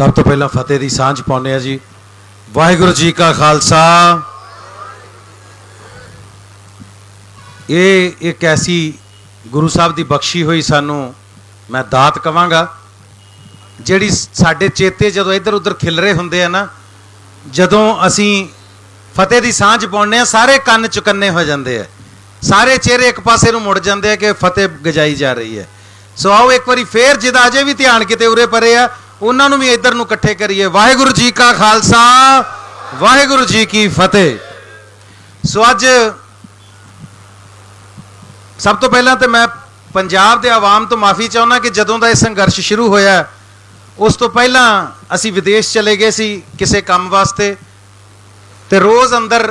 सब तो पहला फतेह की सांझ पाने जी। वाहिगुरू जी का खालसा। ये एक ऐसी गुरु साहब की बख्शी हुई सानू मैं दात कवांगा जिहड़ी साडे चेते जदों इधर उधर खिलरे हुंदे आ ना, जदों असी फतेह की सांझ पाउने आ सारे कन्न चुकन्ने हो जाते हैं, सारे चेहरे एक पासे नूं मुड़ जाते हैं कि फतेह गजाई जा रही है। सो आओ एक बारी फिर जिदा अजे भी ध्यान किते उरे परे आ उन्होंने भी इधर नूं इकट्ठे करिए। वाहिगुरू जी का खालसा वाहिगुरू जी की फतेह। सो अज सब तो पहला तो मैं पंजाब के आवाम तो माफ़ी चाहना कि जदों का यह संघर्ष शुरू होया उस तो पहला असी विदेश चले गए सी किसी काम वास्ते, तो रोज़ अंदर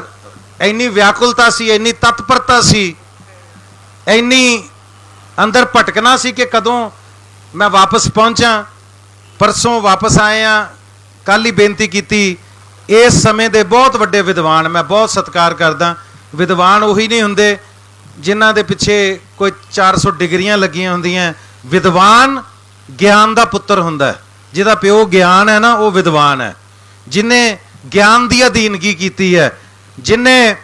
इन्नी व्याकुलता सी, इन्नी तत्परता सी, इन्नी अंदर भटकना सी कि कदों मैं वापस पहुँचा। परसों वापस आए हैं, कल ही बेनती की इस समय के बहुत वड्डे विद्वान मैं बहुत सत्कार करदा। विद्वान उही नहीं हुंदे जिन्हां दे पिछे कोई 400 डिग्रियां लगियां हुंदियां। विद्वान ज्ञान का पुत्र हुंदा है, जिहदा प्यो ज्ञान है ना वो विद्वान है। जिन्हें ज्ञान की अधीनगी की है, जिन्हें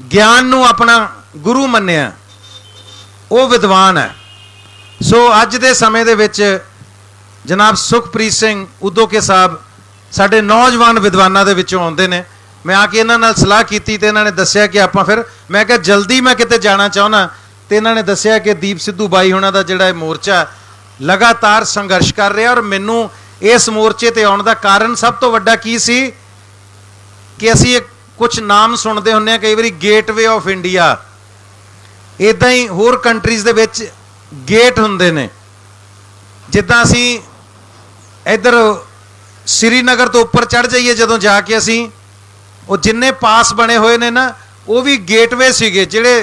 ज्ञान नूं अपना गुरु मन्निया वो विद्वान है। सो अज दे समय दे विच जनाब सुखप्रीत सिंह उदोके साहब साडे नौजवान विद्वानां दे विचों आउंदे ने। मैं आके इन्हां नाल सलाह कीती ते इन्हां ने दस्सिया कि आपां फिर मैं कहा जल्दी मैं किते जाना चाहुंदा, ते इन्हां ने दस्सिया कि दीप सिद्धू बाई होना दा जिहड़ा मोर्चा लगातार संघर्ष कर रहा। और मैनू इस मोर्चे ते आउण दा कारण सब तो वड्डा की सी कि असीं कुछ नाम सुनते हुंदे कई बारी गेटवे ऑफ इंडिया, इदां ही होर कंट्रीज़ दे विच गेट हुंदे ने। जिद्दां असीं इधर श्रीनगर तो उपर चढ़ जाइए जदों जाके असीं वो जिन्ने पास बने हुए ने ना वो भी गेटवे सीगे, जिहड़े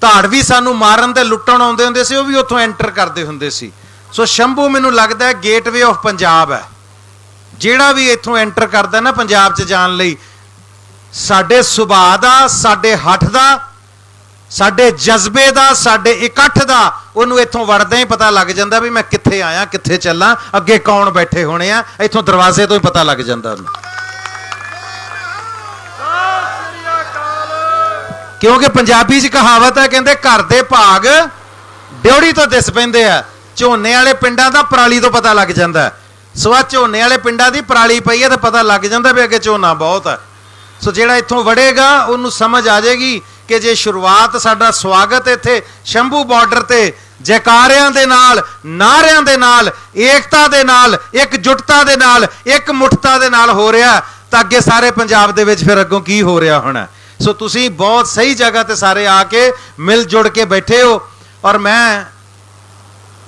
धाड़वी सानू मारन ते लुट्टण आउंदे हुंदे सी, वो भी उत्थों एंटर करते हुंदे सी। सो शंभू मैनूं लगदा है गेटवे ऑफ पंजाब है। जिहड़ा भी इत्थों एंटर करदा ना पंजाब च जाण लई, साडे सुभाਅ दा, साडे हठ दा, साडे जज्बे दा, साडे इकट्ठ दा उन्होंने इत्थों वड़दा ही पता लग जाता भी मैं कित्थे आया कित्थे चला, अगे कौन बैठे होने आ, इत्थों दरवाजे तो ही पता लग जाता। क्योंकि पंजाबी च कहावत है, कहते घर दे भाग ड्योड़ी तो दिस पैंदे आ, झोने वाले पिंडां दा पराली तो पता लग जाता है। सो आ झोने वाले पिंडां दी पराली पई है तो पता लग जाता भी अगे झोना बहुत है। सो जिहड़ा इत्थों वड़ेगा उन्होंने समझ आ जाएगी कि जे शुरुआत साडा स्वागत इत्थे शंभू बॉर्डर ते जयकारियां दे नाल, नारियां दे नाल, एकता दे नाल, एकजुटता दे नाल, एकमुठता दे नाल हो रहा, तो अगे सारे पंजाब दे विच फिर अगों की हो रहा होना। सो तुसीं बहुत सही जगह ते सारे आके मिल जुड़ के बैठे हो। और मैं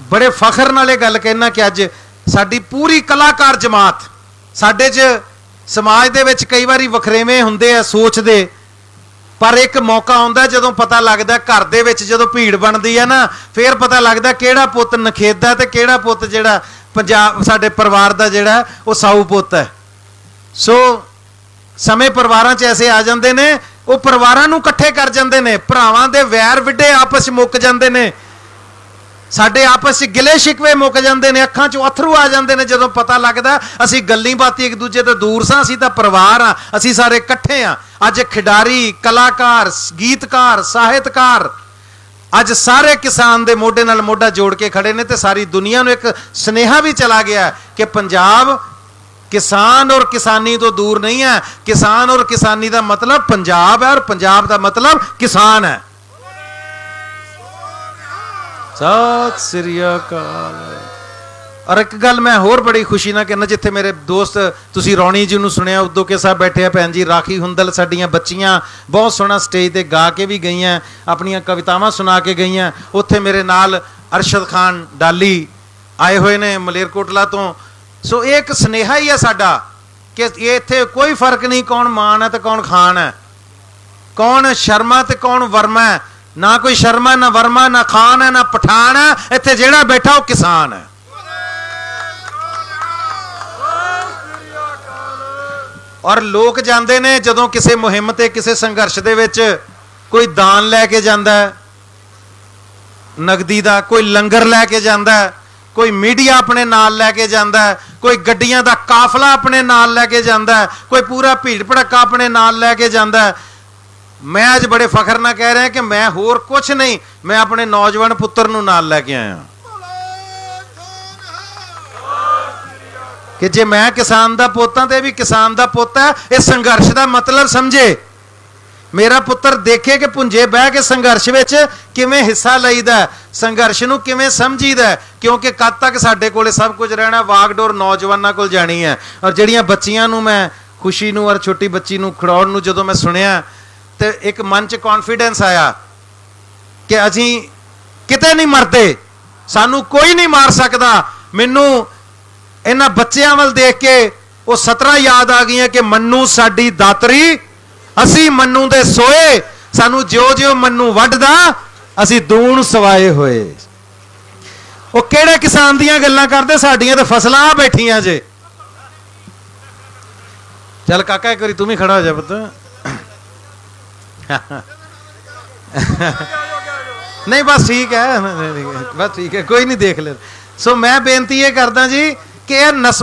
बड़े फखर नाल इह गल कहना कि अज साडी पूरी कलाकार जमात, साडे च समाज दे विच कई बारी वखरेवें हुंदे आ सोच दे, पर एक मौका आउंदा जदों पता लगदा घर दे विच जदों भीड़ बनदी है ना, फिर पता लगदा किहड़ा पुੱਤ नखेदा ते किहड़ा पुੱਤ जिहड़ा पंजाब साडे परिवार दा जिहड़ा वो साऊ पुੱਤ है। सो समय परिवारां च ऐसे आ जांदे ने, वो परिवारां नूं इकट्ठे कर जांदे ने, भरावां दे वैर विड्डे आपस मुक जांदे ने, साडे आपस च गिले शिकवे मुक जांदे ने, अखां चों अथरू आ जांदे ने जदों पता लगदा असीं गल्लीं बातीं एक दूजे तो दूर सां, असीं तां परिवार आ, असीं सारे इकट्ठे आ। अज खिडारी, कलाकार, गीतकार, साहित्यकार, अज सारे किसान दे मोढे नाल मोढा जोड़ के खड़े ने, ते सारी दुनिया नूं एक सुनेहा भी चला गया कि पंजाब किसान और किसानी तो दूर नहीं है। किसान और किसानी का मतलब पंजाब है और पंजाब का मतलब किसान है। सत श्री अकाल। और एक गल मैं होर बड़ी खुशी ना कहना, जिथे मेरे दोस्त तुसी रौणी जी नूं सुनिया उदों के साहब बैठे भैन जी राखी हुंदल, साडियां बच्चियां बहुत सोहना स्टेज ते गा के भी गईयां, अपनियां कवितावां सुना के गईयां। उत्थे मेरे नाल अरशद खान डाली आए हुए ने मलेरकोटला तो। सो एक सुनेहा ही है साडा कि इत्थे कोई फर्क नहीं कौन मान है तो कौन खान है, कौन शर्मा तो कौन वर्मा है। ना कोई शर्मा, ना वर्मा, ना खान है, ना पठान है, इत्थे जिहड़ा बैठा वो किसान है। और लोग जाते ने जदों किसी मुहिम ते किसी संघर्ष दे विच कोई दान लैके जांदा है नगदी का, कोई लंगर लैके जांदा है, कोई मीडिया अपने नाल लैके जाता है, कोई गड्डियां दा काफला अपने नाल लैके जाता है, कोई पूरा भीड़ भड़का अपने नाल लैके जाता है। मैं अज बड़े फखर नाल कह रहा कि मैं होर कुछ नहीं, मैं अपने नौजवान पुत्र नूं नाल लैके आया कि जे मैं किसान दा पुत्त हां ते भी किसान दा पुत्त है। इस संघर्ष का मतलब समझे, मेरा पुत्र देखे कि पुंजे बह के संघर्ष विच किवें हिस्सा लईदा, संघर्ष नूं किवें समझीदा, क्योंकि कद तक साडे कोले सब कुछ रहना, वागडोर नौजवानों कोल जानी है। और जिहड़ियां बच्चियां नूं मैं खुशी नूं और छोटी बच्ची नूं खड़ौण नूं जदों मैं सुनिया तो एक मन च कॉन्फिडेंस आया कि असीं किते नहीं मरदे, सानू कोई नहीं मार सकता। मैनू इन्हां बच्चियां वल देख के वो 17 याद आ गई कि मन्नू साडी दातरी, असी मन्नू दे सोए, सानू ज्यो ज्यो मन्नू वड्डदा असी दूण सवाए होए। वो किहड़े किसान दियां गल्लां करदे, साडियां ते फसलां बैठियां जे। चल काका एक बारी तू भी खड़ा हो जा पुत्त। नहीं बस ठीक है, बस ठीक है, कोई नहीं, देख ले। सो मैं बेनती ये करदा जी कि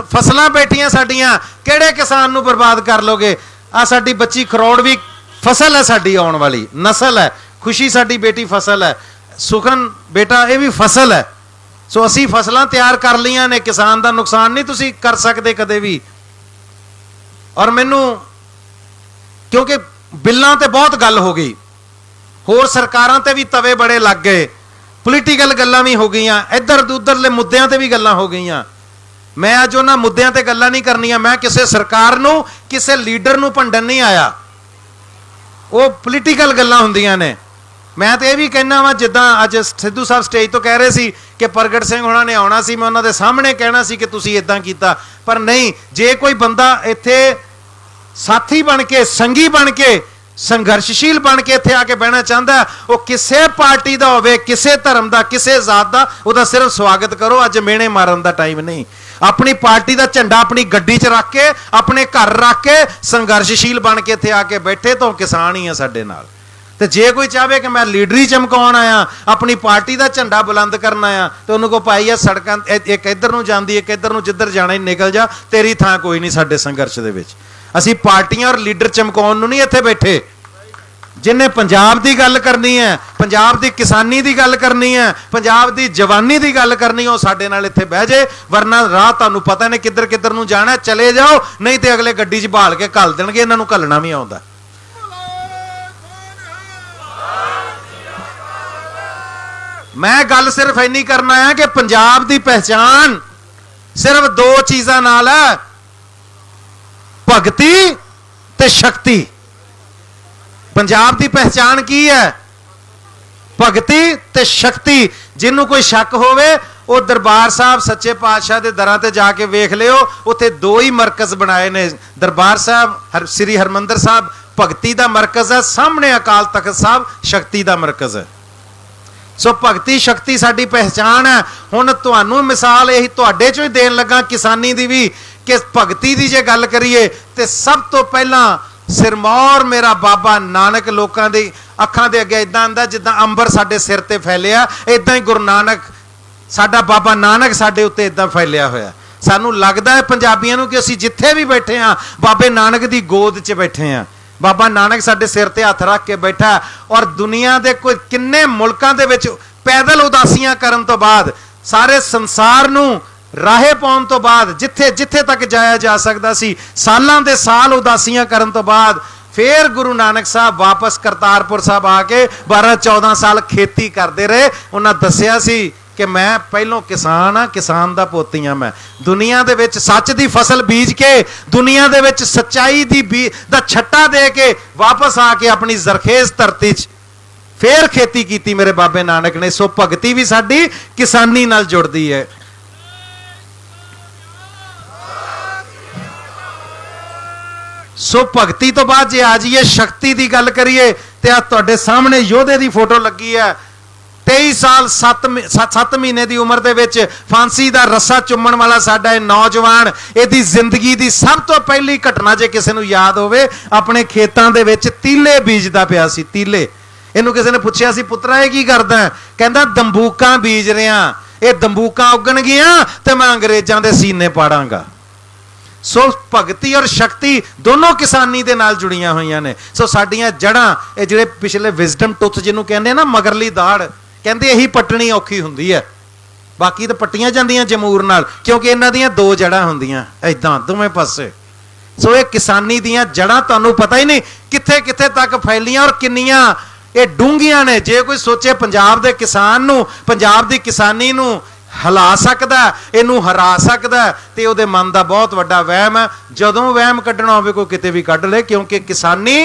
फसलां बैठियां साडियां, किहड़े किसान नूं बर्बाद कर लोगे। आ साडी बच्ची खरौड़ भी फसल है, साडी आउण वाली नस्ल है। खुशी साडी बेटी फसल है, सुखन बेटा ये भी फसल है। सो असी फसलां तैयार कर लियां ने, किसान दा नुकसान नहीं तुसी कर सकते कदे भी। और मैनू क्योंकि बिल्लां ते बहुत गल हो गई, होर सरकारां ते भी तवे बड़े लग गए, पोलीटिकल गल्लां भी हो गई, इधर उधरले मुद्दों ते भी गल्लां हो गई। मैं अज उन्हां मुद्दों ते गल्लां नहीं करनियां। मैं किसी सरकार नूं किसी लीडर नूं भंडन नहीं आया, वो पोलीटिकल गल्लां हुंदियां ने। मैं तो यह भी कहना वा, जिद्दां अज सिद्धू साहब स्टेज तो कह रहे सी कि प्रगट सिंह होणां ने आउणा सी, मैं उन्हां दे सामने कहना सी कि तुसीं इदां कीता, पर नहीं। जे कोई बंदा इत्थे साथी बन के, संगी बन के, संघर्षशील बन के इत्थे आके बहना चाहता है, वो किसी पार्टी का होवे, किसी धर्म का, किसी जात का, उसका सिर्फ स्वागत करो। अज मेहने मारन का टाइम नहीं। अपनी पार्टी का झंडा अपनी गड्डी च रख के, अपने घर रख के, संघर्षशील बन के इत्थे आके बैठे तो किसान ही है साडे नाल। ते जे कोई चाहे कि मैं लीडरी चमकाउण आया, अपनी पार्टी का झंडा बुलंद करना आया, तो उन्होंने को पाई है सड़कां एक इधर नूं जांदी, एक इधर नूं, जिधर जाना ही निकल जा, तेरी थां कोई नहीं साडे संघर्ष दे विच। असी पार्टियां और लीडर चमकाउण नूं नहीं इत्थे बैठे। जिन्हें पंजाब की गल करनी है, पंजाब की किसानी की गल करनी है, पंजाब की जवानी की गल करनी है, वो साडे नाल इत्थे बह जाए। वरना राह तुहानूं पता ने किधर किधर नूं जाना, चले जाओ, नहीं तो अगले गड्डी च बहाल के घल देणगे। इन्हां नूं घल्लना भी आउंदा। मैं गल सिर्फ इन्नी करना है कि पंजाब की पहचान सिर्फ दो चीज़ां नाल है, भगती ते शक्ति। पंजाब की पहचान की है? भगती ते शक्ति। जिन्हों कोई शक होवे वो दरबार साहब सच्चे पातशाह के दरां ते जाके वेख लियो, उत्थे दो ही मरकज बनाए ने। दरबार साहब श्री हरमंदर साहब भगती का मरकज है, सामने अकाल तख्त साहब शक्ति का मरकज है। सो भगती शक्ति साडी पहचान है। हुण तुहानूं मिसाल यही तुहाडे चों ही देण लगा किसानी दी भी, कि भगती की जे गल करिए तो सब तो पहला सिरमौर मेरा बाबा नानक लोगों की अखां दे अगे इदां आंदा जिद्दां अंबर साडे सिर ते फैलिया, इदां ही गुरु नानक साडा बाबा नानक साडे उत्ते इदां फैलिया होया। सानूं लगदा है पंजाबियां नूं कि असीं जिथे भी बैठे हाँ बाबे नानक दी गोद च बैठे हाँ। बाबा नानक साडे सिर ते हथ रख के बैठा। और दुनिया के कोई किन्ने मुल्कां दे विच पैदल उदासियां करन तो बाद, सारे संसार नूं राहे पाउण तो बाद, जिथे जिथे तक जाया जा सकता सी, सालां दे साल उदासियां करन तो बाद, फिर गुरु नानक साहब वापस करतारपुर साहब आके 12-14 साल खेती करते रहे। उन्हें दसिया सी कि मैं पहलों किसान हाँ, किसान दा पोती हाँ। मैं दुनिया दे विच सच दी फसल बीज के, दुनिया दे विच सच्चाई दी दा छट्टा दे के वापस आके अपनी जरखेज धरती च फिर खेती की मेरे बाबे नानक ने। सो भगती भी साडी किसानी नाल जुड़दी है। सो भगती तो बाद जे आ जाइए शक्ति की गल करिए तो तुहाडे सामने योधे की फोटो लगी है। 23 साल 7 महीने की उम्र दे विच फांसी का रस्सा चुम्मण वाला साडा नौजवान, इहदी जिंदगी की सब तो पहली घटना जे किसी नूं याद होवे, अपने खेतों दे विच तीले बीजदा पिया सी। तीले इहनूं किसी ने पुछया सी, पुत्रा ये की करदा? कहंदा दंबूकां बीज रिहां। ये दंबूकां उगणगियां ते मैं अंग्रेजां दे सीने पाड़ांगा। सो भगती और शक्ति दोनों किसानी दे नाल जुड़ियां हुई ने। सो साडियां जड़ां ये जिहड़े पिछले विजडम टुथ जिन्हों कहंदे ना मगरली दाड़, कहंदे यही पट्टनी औखी हुंदी है, बाकी तो पट्टियां जांदियां जमूर नाल, क्योंकि इन्हां दियां दो जड़ां हुंदियां इदां दोवें पासे। सो ये किसानी दियां जड़ां तुहानूं पता ही नहीं कित्थे कित्थे तक फैलियां और किन्नियां ये डूंघियां ने। जे कोई सोचे पंजाब दे किसान नूं, पंजाब दी किसानी नूं हिला सकदा, इनू हरा सकदा, ते उहदे मन दा बहुत वड्डा वहम है। जदों वहम कड्ढना होवे कोई किते भी कड्ढ ले, क्योंकि किसानी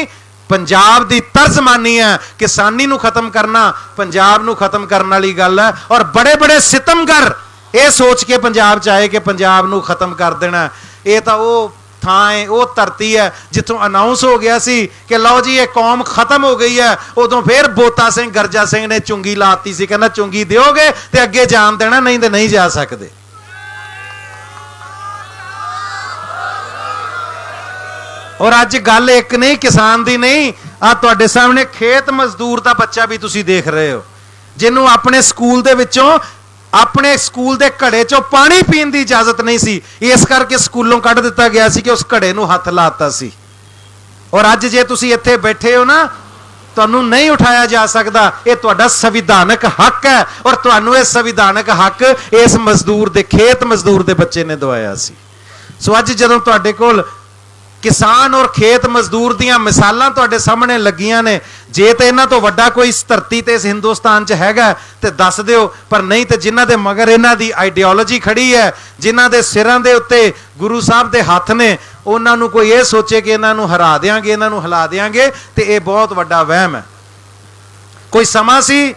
पंजाब दी तर्जमानी है। किसानी नू खत्म करना पंजाब नू खत्म करने वाली गल है। और बड़े बड़े सितमगर ये सोच के पंजाब च आए कि पंजाब नू खत्म कर देना। ये तो वो थां है, वो धरती है जिथों अनाउंस हो गया सी कि लो जी ये कौम खत्म हो गई है। उदों फिर बोता सिंह गर्जा सिंह ने चुंगी लाती सी, कहना चुंगी दोगे तो अगे जान देना, नहीं तो नहीं जा सकते। और अज गल एक नहीं किसान दी नहीं, आ तुहाडे सामने खेत मजदूर का बच्चा भी तुसी देख रहे हो, जिन्हों अपने स्कूल दे विचों अपने स्कूल के घड़े चो पानी पीने की इजाजत नहीं सी, इस करके स्कूलों कढ़ दिता गया सी कि उस घड़े नूं हथ लाता सी। और अज जे तुसी इत्थे बैठे हो ना, तुहानूं नहीं उठाया जा सकता। ये तुहाडा संविधानक हक है और तुहानूं ये संविधानक हक इस मजदूर दे खेत मजदूर दे बच्चे ने दवाया सी। सो अज जदों तुहाडे कोल किसान और खेत मजदूर दियां मिसालां तुहाडे सामने लगियां ने, जे तो इन्हां तो वड्डा कोई इस धरती ते इस हिंदुस्तान च हैगा ते दस दिओ, पर नहीं तो जिन्हां दे मगर इन्हां दी आइडियोलॉजी खड़ी है, जिन्हां दे सिरां दे उत्ते गुरु साहब दे हथ ने, उन्हां नूं कोई ये सोचे कि इन्हां नूं हरा देंगे, इन्हां नूं हिला देंगे, ते ये बहुत वड्डा वहम है। कोई समा सी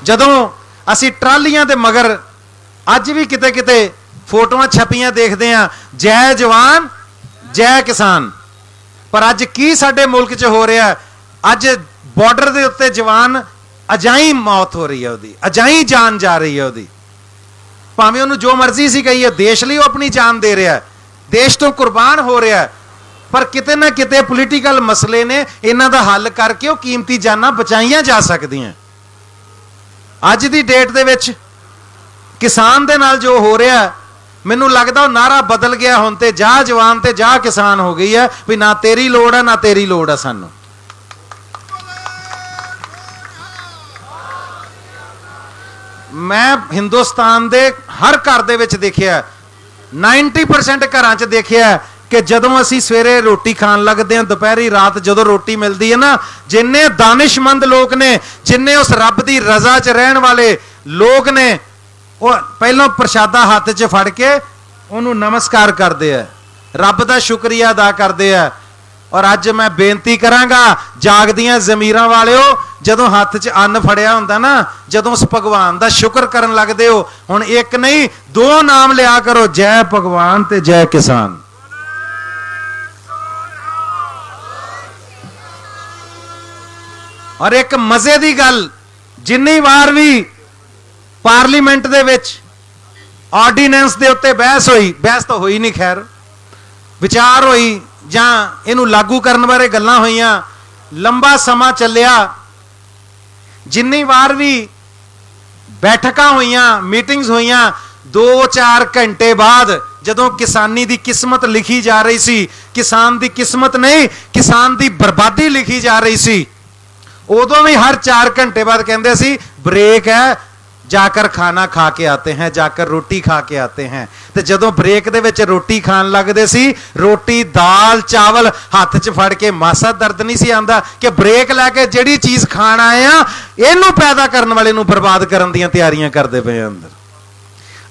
जदों असीं ट्रालियां दे मगर अज भी किते किते फोटोआं छपियां देखदे आं, जय जवान जय किसान। पर अज की साडे मुल्क च हो रहा है, अज बॉर्डर के उत्ते जवान अजाई मौत हो रही है, उसकी अजाई जान जा रही है उसकी, भावें उन्होंने जो मर्जी सी कही है, देश लिए अपनी जान दे रहा है, देश तो कुर्बान हो रहा है। पर किते ना किते पोलीटिकल मसले ने इन्हां दा हल करके वो कीमती जाना बचाइया जा सकदियां। अज दी डेट दे विच किसान दे नाल जो हो रहा है, मैनू लगता नारा बदल गया, हुण ते जा जवान ते जा किसान हो गई है, भी ना तेरी लोड़ है ना तेरी लोड़ है सानू। मैं हिंदुस्तान दे हर घर दे विच देखिया, 90% घरां च देखिया कि जदों असीं सवेरे रोटी खान लगदे हां, दोपहरी रात जदों रोटी मिलदी है ना, जिन्ने दानिशमंद लोग ने, जिन्ने उस रब दी रजा च रहण वाले लोग ने, वो पहलों प्रशादा हाथ च फड़ के उन्होंने नमस्कार करते हैं, रब का शुक्रिया अदा करते हैं। और अज मैं बेनती करांगा जागदियां जमीरां वालिओ, जदों हाथ च अन्न फड़िया हुंदा ना, जदों उस भगवान का शुक्र करन लगदे हो, हुण एक नहीं दो नाम लिया करो, जय भगवान ते जय किसान। और एक मजे की गल, जिन्नी बार भी पार्लीमेंट दे विच ऑर्डीनेंस दे उत्ते बहस हुई, बहस तो हुई नहीं, खैर विचार हुई जां इनू लागू करने बारे गल्लां होईयां, लंबा समा चलिया, जिन्नी बार भी बैठकां होईयां, मीटिंग्स होईयां, 2-4 घंटे बाद जदों किसानी दी किस्मत लिखी जा रही सी, किसान दी किस्मत नहीं किसान दी बर्बादी लिखी जा रही सी, उदों भी हर 4 घंटे बाद कहंदे सी ब्रेक है, जाकर खाना खा के आते हैं, जाकर रोटी खा के आते हैं। तो जदों ब्रेक दे विच रोटी खान लगदे सी, रोटी दाल चावल हाथ च फड़ के मासा दर्द नहीं सी आंदा कि ब्रेक लैके जिहड़ी चीज़ खाण आए आ, इहनूं पैदा करने वाले नूं बर्बाद करन दीयां तैयारियां करदे पए अंदर।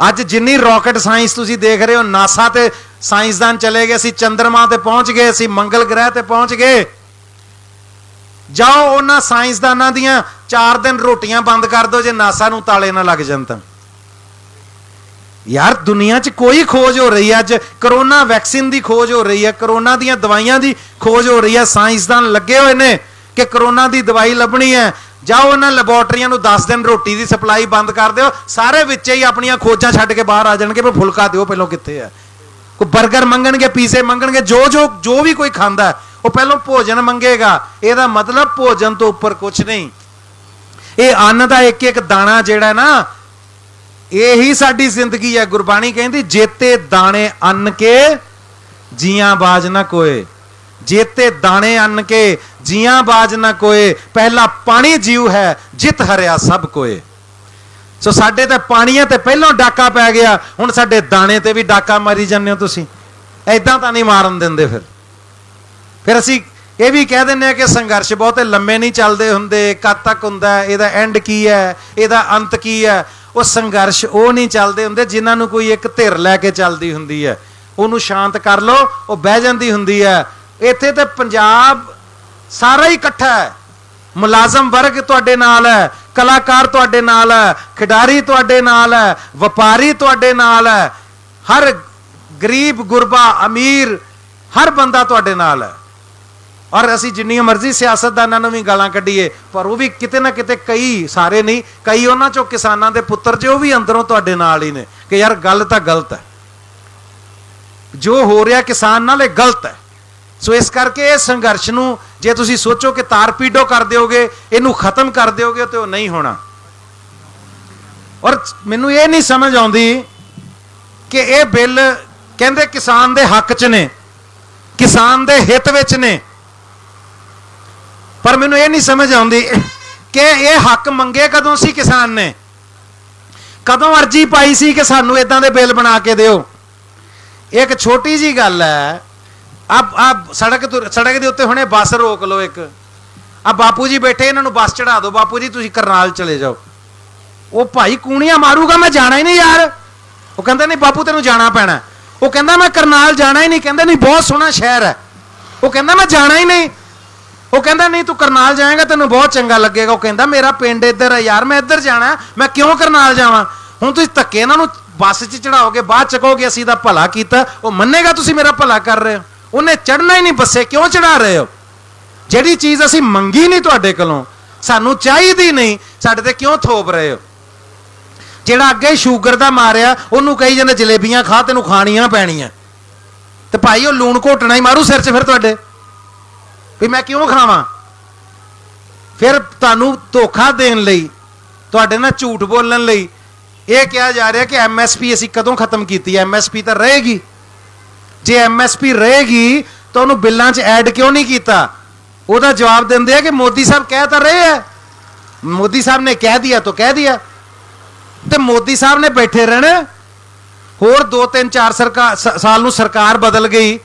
अज जिन्नी रॉकेट साइंस तुसीं देख रहे हो, नासा ते साइंसदान चले गए, असीं चंद्रमा ते पहुंच गए, असीं मंगल ग्रह ते पहुंच गए। जाओ उन्हां साइंसदानां दियां 4 दिन रोटियां बंद कर दो, जे नासा नूं ताले ना लग जाण तां। यार दुनिया च कोई खोज हो रही है, अज करोना वैक्सीन की खोज हो रही है, करोना दियां दवाइयां की खोज हो रही है, साइंसदान लगे हुए ने कि करोना की दवाई लभनी है। जाओ उन्हां लैबोरेटरियां नूं 10 दिन रोटी की सप्लाई बंद कर दो, सारे विच्चे ही अपनियां खोजां छड्ड के बाहर आ जाणगे, पर फुलका दिओ पहलों कित्थे है। कोई बर्गर मंगणगे, पीजे मंगणगे, जो भी कोई खांदा है वो पहलों भोजन मंगेगा। यदा मतलब भोजन तो उपर कुछ नहीं। ये अन्न का एक एक दाना जिहड़ा ना, यही साडी जिंदगी है। गुरबाणी कहती जेते दाने अन्न के जियां बाज ना कोए, जेते दाने अन्न के जियां बाज ना कोए, पहला पानी जीव है जित हरिया सब कोए। सो साडे ते पानियां ते पहलों डाका पै गया, हुण साडे दाने ते भी डाका मारी जाने हो तुसीं। ऐदां तां नहीं मारन दिंदे। फिर असीं ये भी कह दिंदे कि संघर्ष बहुते लंबे नहीं चलते हुंदे, कद तक हुंदा, इहदा एंड की है, इहदा अंत की है। वो संघर्ष वो नहीं चलते हुंदे जिन्हां नूं कोई एक धिर लैके चलदी हुंदी है, उहनूं शांत कर लो वो बह जांदी हुंदी है। इत्थे ते पंजाब सारा ही इकट्ठा है, मुलाजम वर्ग तुहाडे नाल है, कलाकार तुहाडे नाल है, खिडारी तुहाडे नाल है, वपारी तुहाडे नाल है, हर गरीब गुरबा अमीर हर बंदा तुहाडे नाल है। और असी जिन्नियां मर्जी सियासतदानां नूं भी गालां कढीए, पर वो भी किते ना किते, कई सारे नहीं, कई उन्हां चों किसानां दे पुत्तर जो भी अंदरों तुहाडे नाल ही ने कि यार गल तां गलत है, जो हो रहा किसान नाल गलत है। सो इस करके इस संघर्ष नूं जे तुसीं सोचो कि तारपीडो कर दोगे, इनू खत्म कर दोगे, तो नहीं होना। और मैनू ये नहीं समझ आउंदी कि यह बिल कहंदे किसान दे हक च ने, किसान दे हित विच ने, पर मैनू ये नहीं समझ आउंदी कि यह हक मंगे कदों सी किसान ने, कदों अर्जी पाई सी कि सानू इदां दे बिल बना के दिओ। एक छोटी जी गल है, अब सड़क के उत्ते हुणे बस रोक लो, एक अब बापू जी बैठे, इन्हों बस चढ़ा दो, बापू जी तुसीं करनाल चले जाओ। वो भाई कूणियां मारूगा, मैं जाना ही नहीं यार। वो कहंदा नहीं बापू तेनों जाना पैना। वो कहंदा मैं करनाल जाना ही नहीं। कहंदा नहीं बहुत सोहना शहर है। वो कहंदा मैं जाना ही नहीं। वो कहंदा नहीं तू करनाल जाएगा तेनों बहुत चंगा लगेगा। वो कहंदा मेरा पिंड इधर है यार, मैं इधर जाना, मैं क्यों करनाल जावां। हुण तुसीं धक्के इन्हां नूं बस च चढ़ाओगे, बाद च कहोगे असीं दा भला कीता, वो मन्नेगा तुसीं मेरा भला कर रहे हो। उन्हें चढ़ना ही नहीं बसे, क्यों चढ़ा रहे हो। जिहड़ी चीज़ असीं मंगी नहीं तुहाडे कोलों, सानूं चाहीदी नहीं, साडे ते क्यों थोप रहे हो। जिहड़ा अगे शूगर दा मारिया उन्होंने कही जाने जलेबियां खा, तेनों खाणियां पैणियां, ते भाई वो लूण घोटना ही मारू सिर च फिर तुहाडे भी मैं क्यों खावां। फिर तुहानूं धोखा देण लई, तुहाडे नाल झूठ बोलण लई यह कहा जा रहा कि MSP असीं कदों खत्म कीती है। MSP तो रहेगी, जे MSP रहेगी तो उन्होंने बिलों च ऐड क्यों नहीं किया। उसका जवाब देंदे कि मोदी साहब कह तो रहे हैं, मोदी साहब ने कह दिया तो कह दिया, तो मोदी साहब ने बैठे रहने। होर 2-3-4 साल सरकार बदल गई,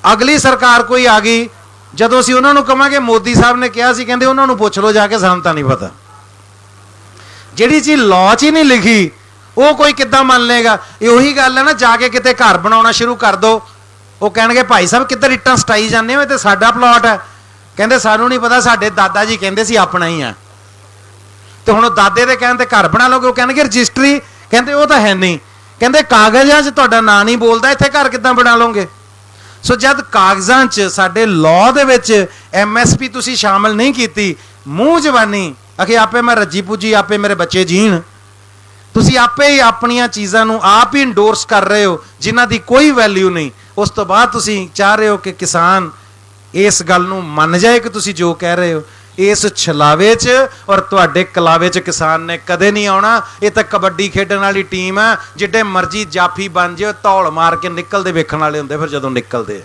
अगली सरकार कोई आ गई, जदों असीं उन्होंने कहांगे मोदी साहब ने कहा सी, कहंदे उन्होंने पुछ लो जाके, सानूं तां नहीं पता। जिहड़ी चीज़ लॉ च ही नहीं लिखी वो कोई किद्दां मन लेगा। यही गल है ना, जाके किते घर बनाउणा शुरू कर दो, वो कहणगे भाई साहब किधर इट्टां सटाई जांदे हो, ते साडा प्लॉट है। कहंदे सानूं नहीं पता, साडे दादा जी कहंदे सी अपना ही है, तो हुण दादे दे कहण ते घर बना लोगे। वो कहणगे रजिस्ट्री, कहंदे वो तां है नहीं, कहंदे कागज़ां 'च तुहाडा नां नहीं बोलदा, इत्थे घर किद्दां बना लोगे। सो जद कागज़ां 'च साडे लॉ दे विच MSP तुसीं शामिल नहीं कीती, मूँह जवानी आखे आपे मैं रजी पूजी, आपे मेरे बच्चे जीण, तुसीं आपे ही अपनियां चीज़ां नूं आप ही इंडोर्स कर रहे हो जिन्हां दी कोई वैल्यू नहीं। उस तो बाद तुसीं चाह रहे हो कि किसान इस गल नूं मन जाए कि तुसीं जो कह रहे हो। इस छलावे च और तुहाडे कलावे च किसान ने कदे नहीं आउणा। ये तो कबड्डी खेडण वाली टीम है, जिड्डे मर्जी जाफी बन जाओ, धौल मार के निकलते वेखण वाले हुंदे, फिर जदों निकलते।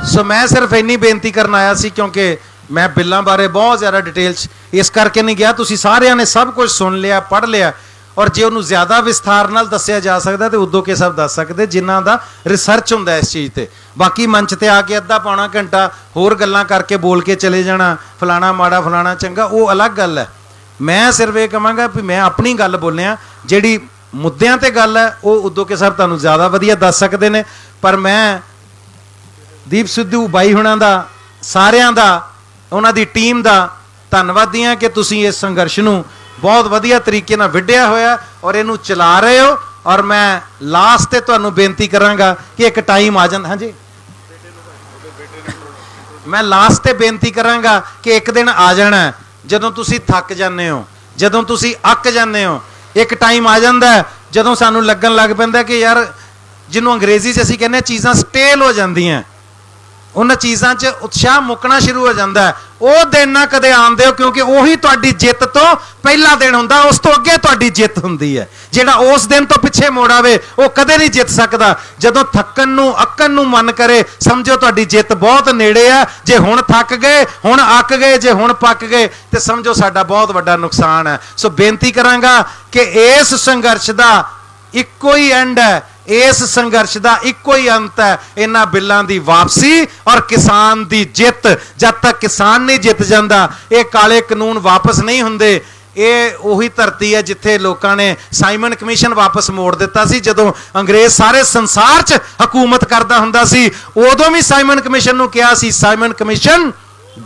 सो मैं सिर्फ इन्नी बेनती करना आया सी, क्योंकि मैं बिलों बारे बहुत ज़्यादा डिटेल इस करके नहीं गया। तुसीं सारिਆਂ ने सब कुछ सुन लिया, पढ़ लिया, और जे उन्होंने ज़्यादा विस्तार नाल दस्सिया जा सकता तो उदों के सब दस सकते जिन्हां दा रिसर्च हुंदा इस चीज़ ते। बाकी मंच ते आके अद्धा पौना घंटा होर गल्लां करके बोल के चले जाना, फलाना माड़ा फलाना चंगा, वो अलग गल है। मैं सिर्फ ये कहांगा भी मैं अपनी गल बोलिया, जिहड़ी मुद्दिआं ते गल है वो उदों के सब तुहानूं ज़्यादा वधिया दस सकते हैं। पर मैं दीप सिद्धू बाई हुणां दा, सारियां दा, उन्हां दी टीम दा धन्नवादी हां कि तुसीं इस संघर्ष नूं बहुत वधिया तरीके नाल विढ़िया होया और इनू चला रहे हो। और मैं लास्ट ते तुहानूं बेनती करांगा कि एक टाइम आ जांदा। हाँ जी, मैं लास्ट ते बेनती करांगा कि एक दिन आ जाना जदों तुसीं थक जाते हो, जदों तुसीं अक जाते हो। एक टाइम आ जांदा जदों सानूं लगन लग पैंदा कि यार जिन्हों अंग्रेजी च असीं कहने चीज़ां स्टेल हो जांदियां, उन्हां चीज़ां च उत्साह मुकना शुरू हो जाता है। ਉਹ ਦਿਨ ਨਾ ਕਦੇ ਆਉਣ ਦਿਓ, क्योंकि ਉਹੀ ਤੁਹਾਡੀ ਜਿੱਤ ਤੋਂ ਪਹਿਲਾ ਦਿਨ ਹੁੰਦਾ, ਉਸ ਤੋਂ ਅੱਗੇ ਤੁਹਾਡੀ ਜਿੱਤ ਹੁੰਦੀ ਹੈ। ਜਿਹੜਾ ਉਸ ਦਿਨ ਤੋਂ ਪਿੱਛੇ ਮੋੜ ਆਵੇ ਉਹ ਕਦੇ ਨਹੀਂ ਜਿੱਤ ਸਕਦਾ। ਜਦੋਂ ਥੱਕਣ ਨੂੰ ਅੱਕਣ ਨੂੰ ਮਨ ਕਰੇ ਸਮਝੋ ਤੁਹਾਡੀ ਜਿੱਤ ਬਹੁਤ ਨੇੜੇ ਆ। ਜੇ ਹੁਣ ਥੱਕ ਗਏ, ਹੁਣ ਅੱਕ ਗਏ, ਜੇ ਹੁਣ ਪੱਕ ਗਏ ਤੇ ਸਮਝੋ ਸਾਡਾ ਬਹੁਤ ਵੱਡਾ ਨੁਕਸਾਨ ਹੈ। ਸੋ ਬੇਨਤੀ ਕਰਾਂਗਾ ਕਿ ਇਸ ਸੰਘਰਸ਼ ਦਾ ਇੱਕੋ ਹੀ ਐਂਡ ਹੈ, इस संघर्ष का इको ही अंत है, इन्हां बिलों की वापसी और किसान की जित। जब तक किसान नहीं जित जाता ये काले कानून वापस नहीं होंगे। ये उही धरती है जिथे लोगों ने साइमन कमीशन वापस मोड़ दिता सी। जदों अंग्रेज सारे संसार च हुकूमत करता हुंदा सी उदों भी साइमन कमीशन नूं कहा सी, Simon commission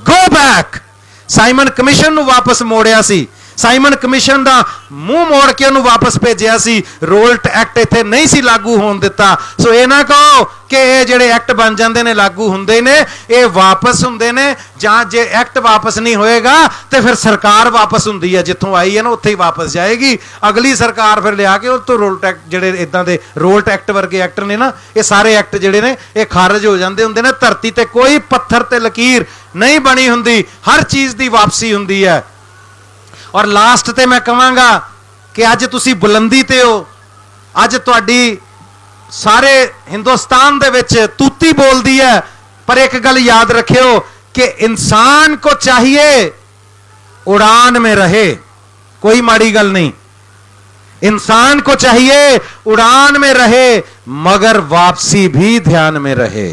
go back. Simon commission नूं वापस मोड़िया सी, साइमन कमीशन का मूँह मोड़ के उन्होंने वापस भेजा सी। रोल्ट एक्ट इत्थे नहीं सी लागू होण दिता। सो ये ना कहो कि ये जिहड़े एक्ट बन जाते हैं लागू होंदे ने, ये वापस होंदे ने, जां जे एक्ट वापस नहीं होएगा तो फिर सरकार वापस हुंदी है, जिथों आई है ना उत्थे ही वापस जाएगी। अगली सरकार फिर लिया के तो रोल्ट एक्ट जिहड़े इदां दे रोल्ट एक्ट वर्गे एक्ट ने ना, ये सारे एक्ट जिहड़े ने ये खारज हो जाते हुंदे ने। धरती ते कोई पत्थर ते लकीर नहीं बनी हुंदी, हर चीज़ की वापसी हुंदी है। और लास्ट ते मैं कहांगा कि अज तुसी बुलंदी ते हो, अज तुहाडी सारे हिंदुस्तान दे विच तूती बोलदी है, पर एक गल याद रखियो कि इंसान को चाहिए उड़ान में रहे, कोई माड़ी गल नहीं। इंसान को चाहिए उड़ान में रहे मगर वापसी भी ध्यान में रहे।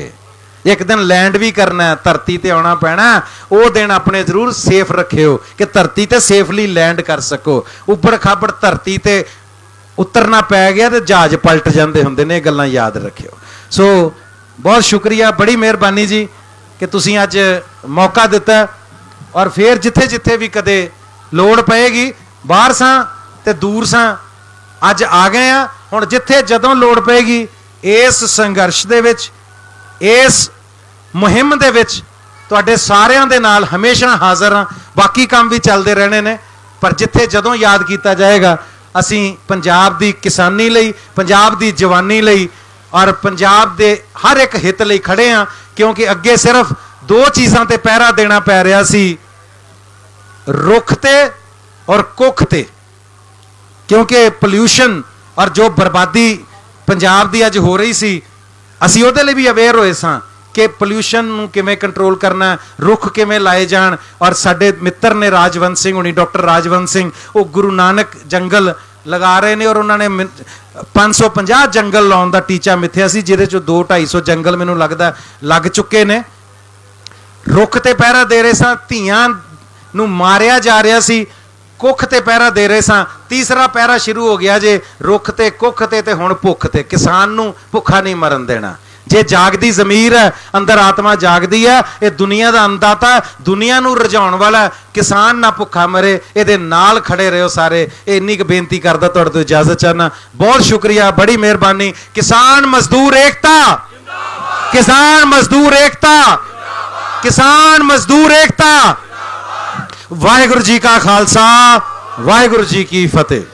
एक दिन लैंड भी करना है, धरती ते आना पैना, वो दिन अपने जरूर सेफ रखियो कि धरती ते सेफली लैंड कर सको। उबड़ खाबड़ धरती ते उतरना पै गया तो जहाज पलट जाते होंदे ने, गल्लां याद रखियो। सो बहुत शुक्रिया, बड़ी मेहरबानी जी कि तुसीं अज मौका दिता। और फिर जिथे जिथे भी कदे लोड़ पएगी, बाहर सां ते दूर सां, अज आ गए आ। हुण जिथे जदों लोड़ पएगी इस संघर्ष दे विच, इस मुहिम दे विच तुहाडे सारियां दे नाल हमेशा हाज़र हाँ। बाकी काम भी चलते रहने ने, पर जिथे जदों याद किया जाएगा असी पंजाब दी किसानी लई, पंजाब दी जवानी लई और पंजाब दे हर एक हित लई खड़े हाँ। क्योंकि अगे सिर्फ दो चीज़ां ते पहरा देना पै रहा सी, रुख ते और कुख ते। क्योंकि पोल्यूशन और जो बर्बादी पंजाब दी अज हो रही सी, असी उहदे लई भी अवेयर होए सां कि पोल्यूशन नूं किवें कंट्रोल करना, रुख किवें लाए जाण। और साडे मित्र ने राजवंश सिंह हुणी, डॉक्टर राजवंश सिंह, वो गुरु नानक जंगल लगा रहे हैं और उन्होंने 550 जंगल लाउण दा टीचा मिथ्या सी, जिहदे चों 200-250 जंगल मैनूं लगदा लग चुके ने। रुख ते पहरा दे रहे सां, धीआं नूं मारिया जा रहा सी, कुख ते पहरा दे रहे सां, तीसरा पहरा शुरू हो गया जे रुख ते कुख ते हुण भुख ते। किसान नूं भुखा नहीं मरन देना। जे जागदी जमीर है, अंदर आत्मा जागदी है, ये दुनिया का अंदाता, दुनिया नूं रजाउण वाला। किसान ना भुखा मरे, ये नाल खड़े रहो सारे। इन्नी क बेनती करदा, तुहाडे तों इजाजत चाहना। बहुत शुक्रिया, बड़ी मेहरबानी। किसान मजदूर एकता, किसान मजदूर एकता, किसान मजदूर एकता। वाहिगुरू जी का खालसा, वाहिगुरू जी की फतेह।